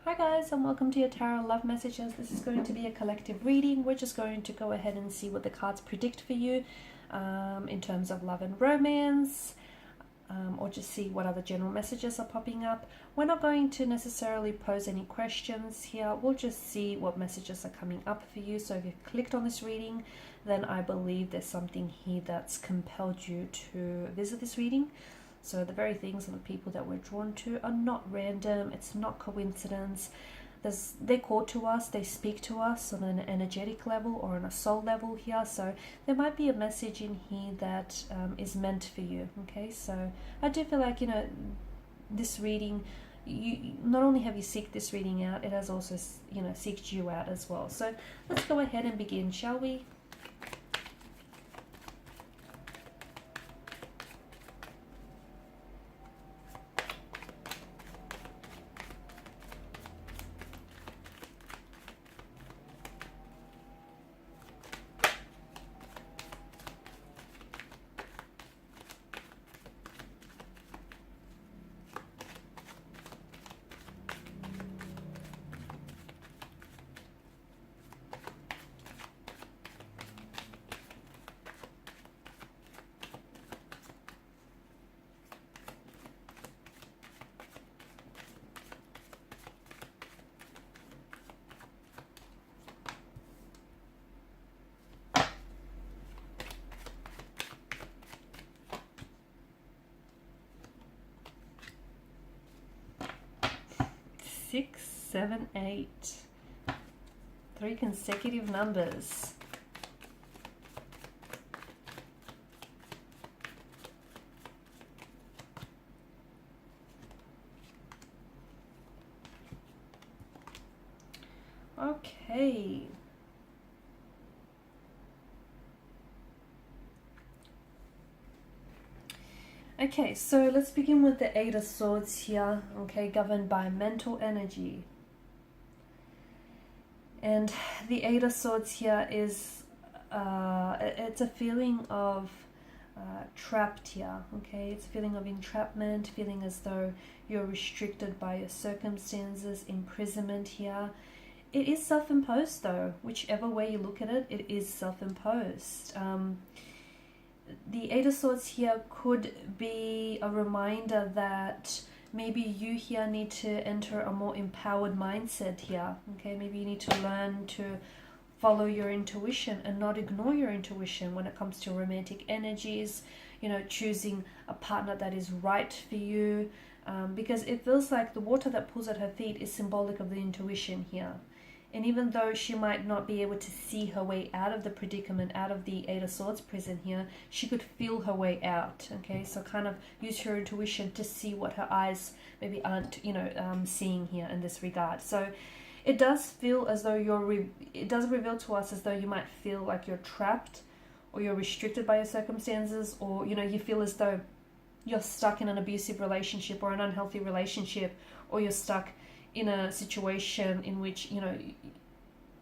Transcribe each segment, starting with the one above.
Hi guys, and welcome to your Tarot Love Messages. This is going to be a collective reading. We're just going to go ahead and see what the cards predict for you in terms of love and romance, or just see what other general messages are popping up. We're not going to necessarily pose any questions here. We'll just see what messages are coming up for you. So if you've clicked on this reading, then I believe there's something here that's compelled you to visit this reading. So the very things and the people that we're drawn to are not random. It's not coincidence. They call to us, they speak to us on an energetic level or on a soul level here. So there might be a message in here that is meant for you. Okay, so I do feel like, this reading, you not only have you seek this reading out, it has also, seeked you out as well. So let's go ahead and begin, shall we? Six, seven, eight. 3 consecutive numbers. Okay. Okay, so let's begin with the Eight of Swords here, okay, governed by mental energy. And the Eight of Swords here is, it's a feeling of trapped here, okay? It's a feeling of entrapment, feeling as though you're restricted by your circumstances, imprisonment here. It is self-imposed though, whichever way you look at it, it is self-imposed. The Eight of Swords here could be a reminder that maybe you here need to enter a more empowered mindset here. Okay, maybe you need to learn to follow your intuition and not ignore your intuition when it comes to romantic energies, choosing a partner that is right for you, because it feels like the water that pools at her feet is symbolic of the intuition here. And even though she might not be able to see her way out of the predicament, out of the Eight of Swords prison here, she could feel her way out, okay? So kind of use her intuition to see what her eyes maybe aren't, seeing here in this regard. So it does feel as though it does reveal to us as though you might feel like you're trapped or you're restricted by your circumstances, or, you feel as though you're stuck in an abusive relationship or an unhealthy relationship, or you're stuck in a situation in which,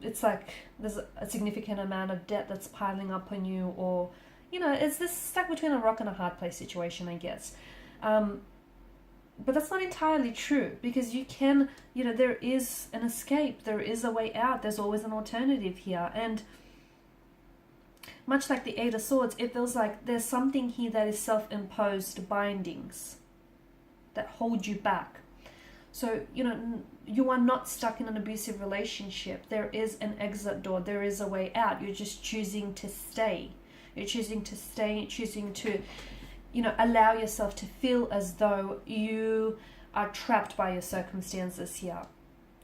it's like there's a significant amount of debt that's piling up on you, or, it's this stuck between a rock and a hard place situation, I guess. But that's not entirely true, because you can, there is an escape, there is a way out, there's always an alternative here. And much like the Eight of Swords, it feels like there's something here that is self-imposed bindings that hold you back. So, you are not stuck in an abusive relationship. There is an exit door. There is a way out. You're just choosing to stay. You're choosing to stay, choosing to, allow yourself to feel as though you are trapped by your circumstances here.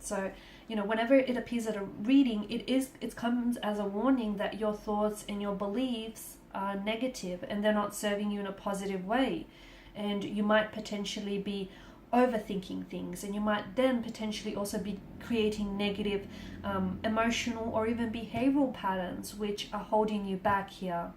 So, whenever it appears at a reading, it comes as a warning that your thoughts and your beliefs are negative and they're not serving you in a positive way. And you might potentially be overthinking things, and you might then potentially also be creating negative emotional or even behavioral patterns which are holding you back here.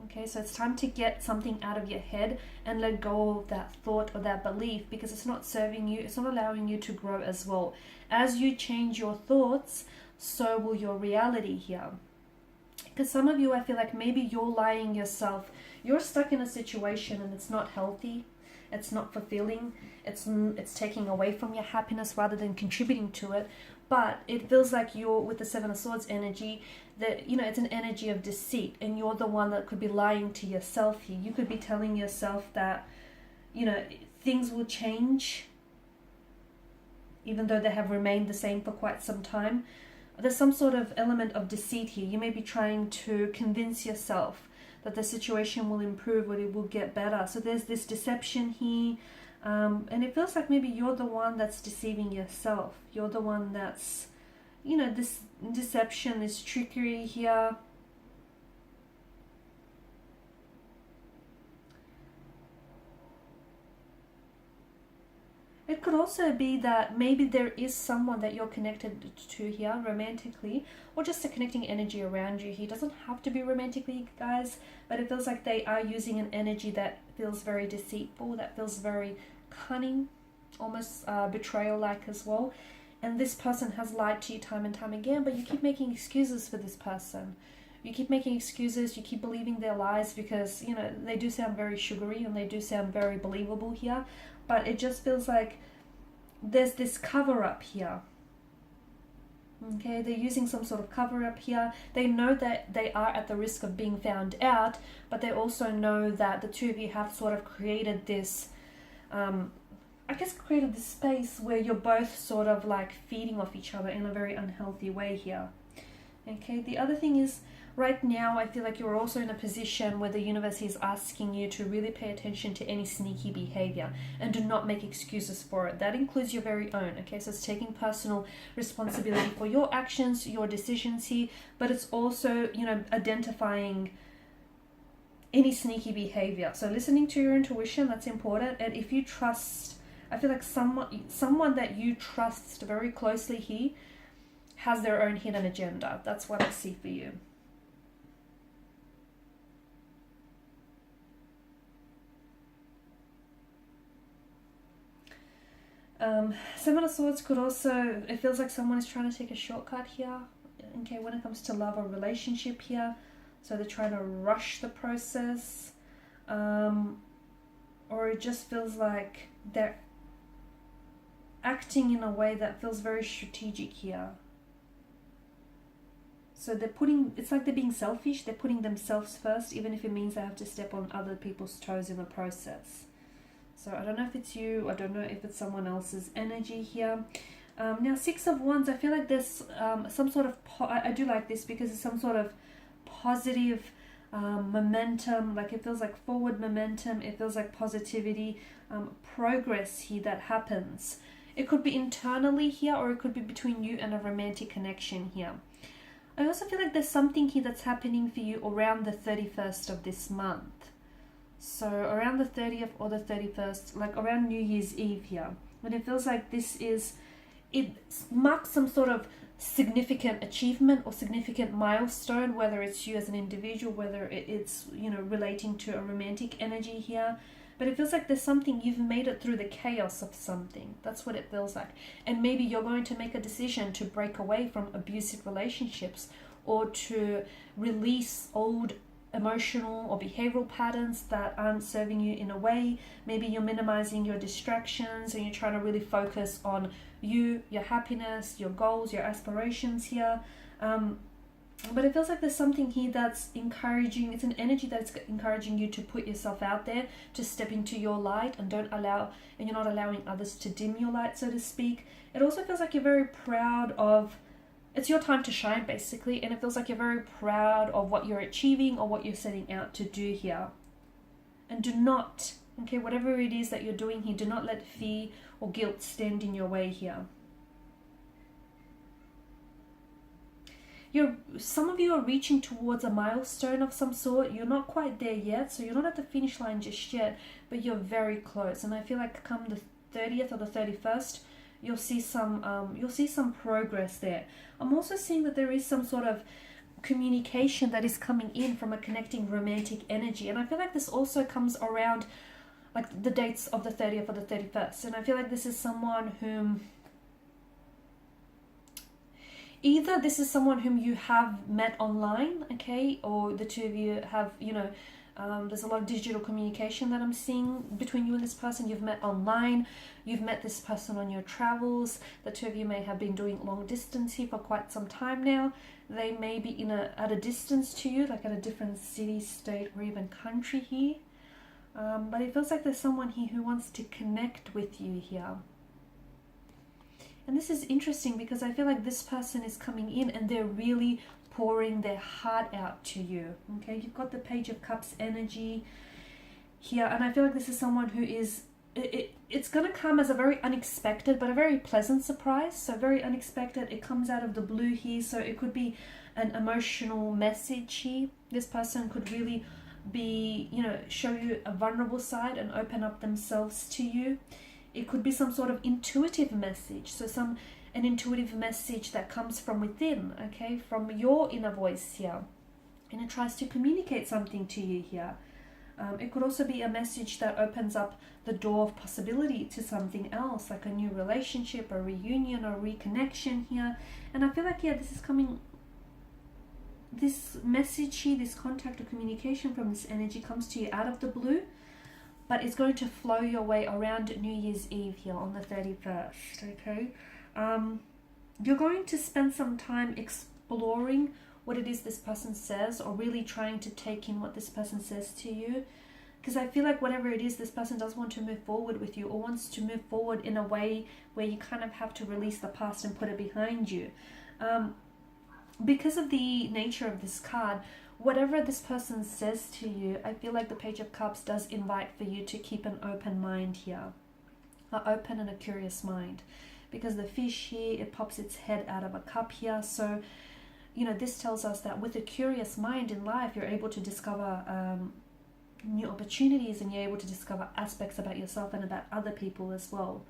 Okay, so it's time to get something out of your head and let go of that thought or that belief, because it's not serving you, it's not allowing you to grow as well. As you change your thoughts, so will your reality here. Because some of you, I feel like maybe you're lying yourself, you're stuck in a situation and it's not healthy. It's not fulfilling. It's taking away from your happiness rather than contributing to it. But it feels like you're, with the Seven of Swords energy, that, you know, it's an energy of deceit, and you're the one that could be lying to yourself here. You could be telling yourself that, you know, things will change even though they have remained the same for quite some time. There's some sort of element of deceit here. You may be trying to convince yourself that the situation will improve or it will get better. So there's this deception here. And it feels like maybe you're the one that's deceiving yourself. You're the one that's, you know, this deception, this trickery here. It could also be that maybe there is someone that you're connected to here romantically, or just a connecting energy around you. He doesn't have to be romantically, guys, but it feels like they are using an energy that feels very deceitful, that feels very cunning, almost betrayal-like as well. And this person has lied to you time and time again, but you keep making excuses for this person. You keep making excuses, you keep believing their lies because, you know, they do sound very sugary and they do sound very believable here. But it just feels like there's this cover-up here. Okay, they're using some sort of cover-up here. They know that they are at the risk of being found out, but they also know that the two of you have sort of created this, created this space where you're both sort of like feeding off each other in a very unhealthy way here. Okay, the other thing is, right now, I feel like you're also in a position where the universe is asking you to really pay attention to any sneaky behavior and do not make excuses for it. That includes your very own, okay? So it's taking personal responsibility for your actions, your decisions here, but it's also, you know, identifying any sneaky behavior. So listening to your intuition, that's important. And if you trust, I feel like someone that you trust very closely here has their own hidden agenda. That's what I see for you. Seven of Swords could also, it feels like someone is trying to take a shortcut here, okay, when it comes to love or relationship here. So they're trying to rush the process, or it just feels like they're acting in a way that feels very strategic here. So they're putting, it's like they're being selfish, they're putting themselves first, even if it means they have to step on other people's toes in the process. So I don't know if it's you, I don't know if it's someone else's energy here. Now, Six of Wands, I feel like there's some sort of, I do like this because it's some sort of positive momentum, like it feels like forward momentum, it feels like positivity, progress here that happens. It could be internally here, or it could be between you and a romantic connection here. I also feel like there's something here that's happening for you around the 31st of this month. So around the 30th or the 31st, like around New Year's Eve here. And it feels like it marks some sort of significant achievement or significant milestone, whether it's you as an individual, whether it's, you know, relating to a romantic energy here. But it feels like there's something, you've made it through the chaos of something. That's what it feels like. And maybe you're going to make a decision to break away from abusive relationships, or to release old emotional or behavioral patterns that aren't serving you in a way. Maybe you're minimizing your distractions and you're trying to really focus on you, your happiness, your goals, your aspirations here. But it feels like there's something here that's encouraging, it's an energy that's encouraging you to put yourself out there, to step into your light, and you're not allowing others to dim your light, so to speak. It also feels like you're very proud of, it's your time to shine basically, and it feels like you're very proud of what you're achieving or what you're setting out to do here. And do not, okay, whatever it is that you're doing here, do not let fear or guilt stand in your way here. Some of you are reaching towards a milestone of some sort. You're not quite there yet, so you're not at the finish line just yet, but you're very close. And I feel like come the 30th or the 31st, you'll see some progress there. I'm also seeing that there is some sort of communication that is coming in from a connecting romantic energy, and I feel like this also comes around like the dates of the 30th or the 31st. And I feel like this is someone whom, either this is someone whom you have met online, okay, or the two of you have, you know, There's a lot of digital communication that I'm seeing between you and this person. You've met online, you've met this person on your travels. The two of you may have been doing long distance here for quite some time now. They may be at a distance to you, like at a different city, state, or even country here. But it feels like there's someone here who wants to connect with you here. And this is interesting because I feel like this person is coming in and they're really pouring their heart out to you. Okay, you've got the Page of Cups energy here, and I feel like this is someone who is, it's going to come as a very unexpected but a very pleasant surprise. So very unexpected, it comes out of the blue here, so it could be an emotional message here. This person could really be, you know, show you a vulnerable side and open up themselves to you. It could be some sort of intuitive message, so an intuitive message that comes from within, okay, from your inner voice here, and it tries to communicate something to you here. It could also be a message that opens up the door of possibility to something else, like a new relationship, a reunion, or reconnection here. And I feel like, yeah, this is coming, this message here, this contact or communication from this energy comes to you out of the blue, but it's going to flow your way around New Year's Eve here on the 31st, okay? You're going to spend some time exploring what it is this person says, or really trying to take in what this person says to you, because I feel like whatever it is, this person does want to move forward with you, or wants to move forward in a way where you kind of have to release the past and put it behind you. Because of the nature of this card, whatever this person says to you, I feel like the Page of Cups does invite for you to keep an open mind here, an open and a curious mind, because the fish here, it pops its head out of a cup here. So, you know, this tells us that with a curious mind in life, you're able to discover new opportunities, and you're able to discover aspects about yourself and about other people as well.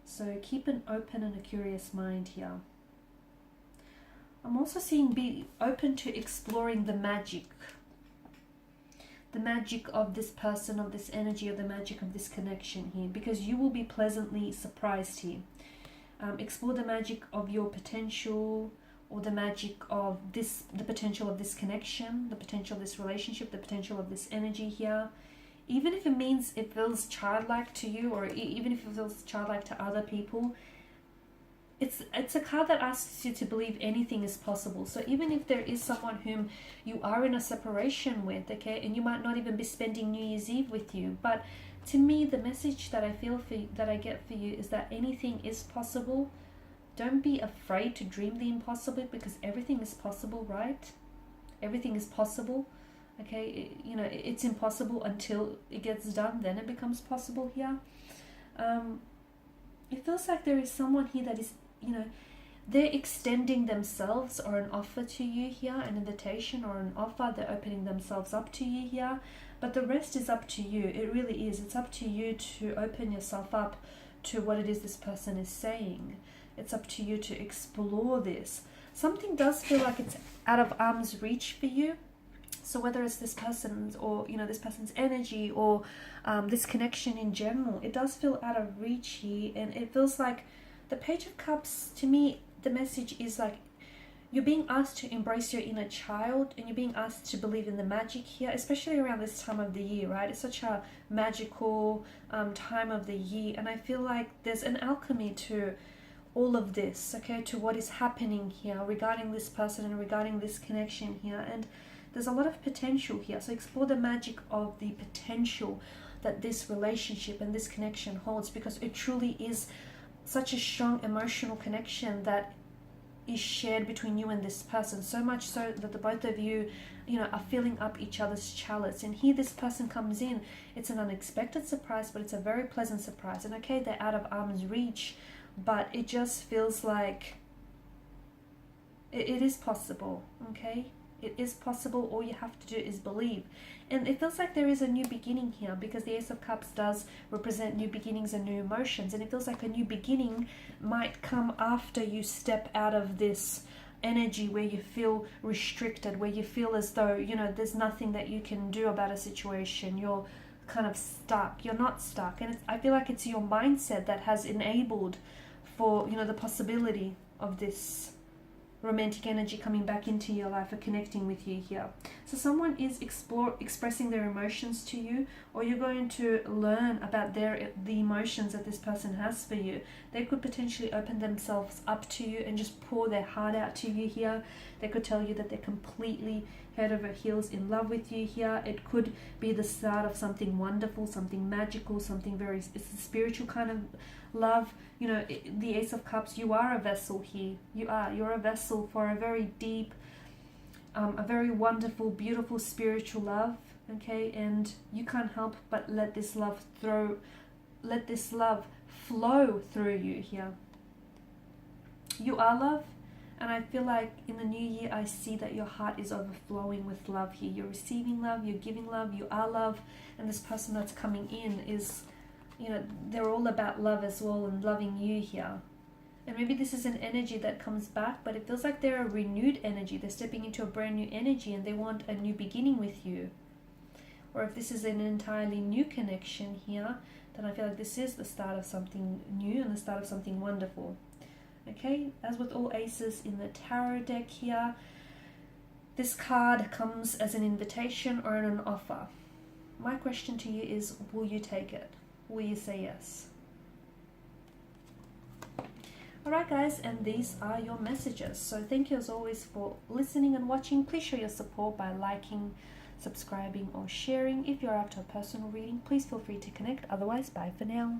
So keep an open and a curious mind here. I'm also seeing be open to exploring the magic of this person, of this energy, or the magic of this connection here, because you will be pleasantly surprised here. Explore the magic of your potential, or the magic of this, the potential of this connection, the potential of this relationship, the potential of this energy here. Even if it means it feels childlike to you, or even if it feels childlike to other people, it's a card that asks you to believe anything is possible. So even if there is someone whom you are in a separation with, okay, and you might not even be spending New Year's Eve with you, but to me, the message that I feel for you, that I get for you, is that anything is possible. Don't be afraid to dream the impossible, because everything is possible, right? Everything is possible, okay? You know, it's impossible until it gets done, then it becomes possible here. It feels like there is someone here that is, you know, they're extending themselves, or an offer to you here, an invitation or an offer. They're opening themselves up to you here, but the rest is up to you. It really is. It's up to you to open yourself up to what it is this person is saying. It's up to you to explore this. Something does feel like it's out of arm's reach for you. So whether it's this person's, or, you know, this person's energy, or this connection in general, it does feel out of reach here. And it feels like the Page of Cups, to me, the message is like you're being asked to embrace your inner child, and you're being asked to believe in the magic here, especially around this time of the year, right? It's such a magical time of the year, and I feel like there's an alchemy to all of this, okay, to what is happening here regarding this person and regarding this connection here. And there's a lot of potential here. So explore the magic of the potential that this relationship and this connection holds, because it truly is such a strong emotional connection that is shared between you and this person, so much so that the both of you, you know, are filling up each other's chalice. And here this person comes in. It's an unexpected surprise, but it's a very pleasant surprise. And okay, they're out of arm's reach, but it just feels like it is possible, okay? It is possible. All you have to do is believe. And it feels like there is a new beginning here, because the Ace of Cups does represent new beginnings and new emotions. And it feels like a new beginning might come after you step out of this energy where you feel restricted, where you feel as though, you know, there's nothing that you can do about a situation. You're kind of stuck. You're not stuck. And I feel like it's your mindset that has enabled for, you know, the possibility of this romantic energy coming back into your life or connecting with you here. So someone is expressing their emotions to you, or you're going to learn about the emotions that this person has for you. They could potentially open themselves up to you and just pour their heart out to you here. They could tell you that they're completely head over heels in love with you here. It could be the start of something wonderful, something magical, something very, it's a spiritual kind of love. You know, the Ace of Cups, you are a vessel here. You're a vessel for a very deep, a very wonderful, beautiful spiritual love, okay? And you can't help but let this love flow through you here. You are love. And I feel like in the new year, I see that your heart is overflowing with love here. You're receiving love, you're giving love, you are love. And this person that's coming in is, you know, they're all about love as well and loving you here. And maybe this is an energy that comes back, but it feels like they're a renewed energy. They're stepping into a brand new energy and they want a new beginning with you. Or if this is an entirely new connection here, then I feel like this is the start of something new and the start of something wonderful. Okay, as with all aces in the tarot deck here, this card comes as an invitation or an offer. My question to you is, will you take it? Will you say yes? Alright guys, and these are your messages. So thank you as always for listening and watching. Please show your support by liking, subscribing or sharing. If you're after a personal reading, please feel free to connect. Otherwise, bye for now.